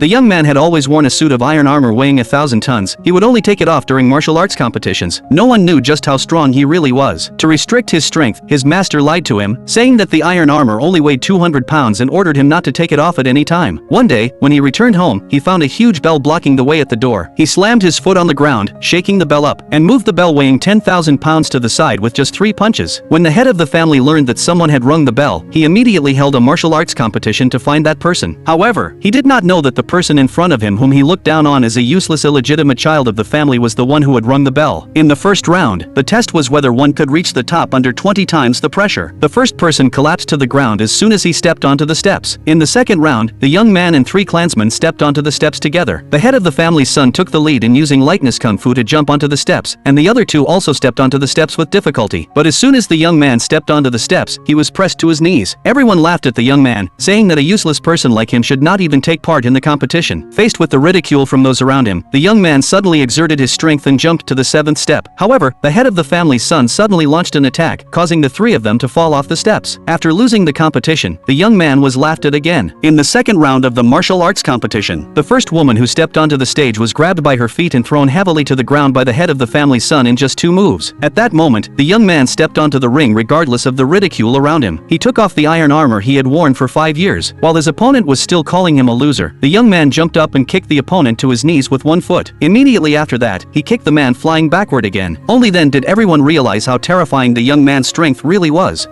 The young man had always worn a suit of iron armor weighing 1,000 tons. He would only take it off during martial arts competitions. No one knew just how strong he really was. To restrict his strength, his master lied to him, saying that the iron armor only weighed 200 pounds and ordered him not to take it off at any time. One day, when he returned home, he found a huge bell blocking the way at the door. He slammed his foot on the ground, shaking the bell up, and moved the bell weighing 10,000 pounds to the side with just 3 punches. When the head of the family learned that someone had rung the bell, he immediately held a martial arts competition to find that person. However, he did not know that the person in front of him, whom he looked down on as a useless illegitimate child of the family, was the one who had rung the bell. In the first round, the test was whether one could reach the top under 20 times the pressure. The first person collapsed to the ground as soon as he stepped onto the steps. In the second round, the young man and 3 clansmen stepped onto the steps together. The head of the family's son took the lead in using lightness kung fu to jump onto the steps, and the other 2 also stepped onto the steps with difficulty. But as soon as the young man stepped onto the steps, he was pressed to his knees. Everyone laughed at the young man, saying that a useless person like him should not even take part in the competition. Faced with the ridicule from those around him, the young man suddenly exerted his strength and jumped to the 7th step. However, the head of the family's son suddenly launched an attack, causing the 3 of them to fall off the steps. After losing the competition, the young man was laughed at again. In the second round of the martial arts competition, the first woman who stepped onto the stage was grabbed by her feet and thrown heavily to the ground by the head of the family's son in just 2 moves. At that moment, the young man stepped onto the ring regardless of the ridicule around him. He took off the iron armor he had worn for 5 years. While his opponent was still calling him a loser, the young man jumped up and kicked the opponent to his knees with 1 foot. Immediately after that, he kicked the man flying backward again. Only then did everyone realize how terrifying the young man's strength really was.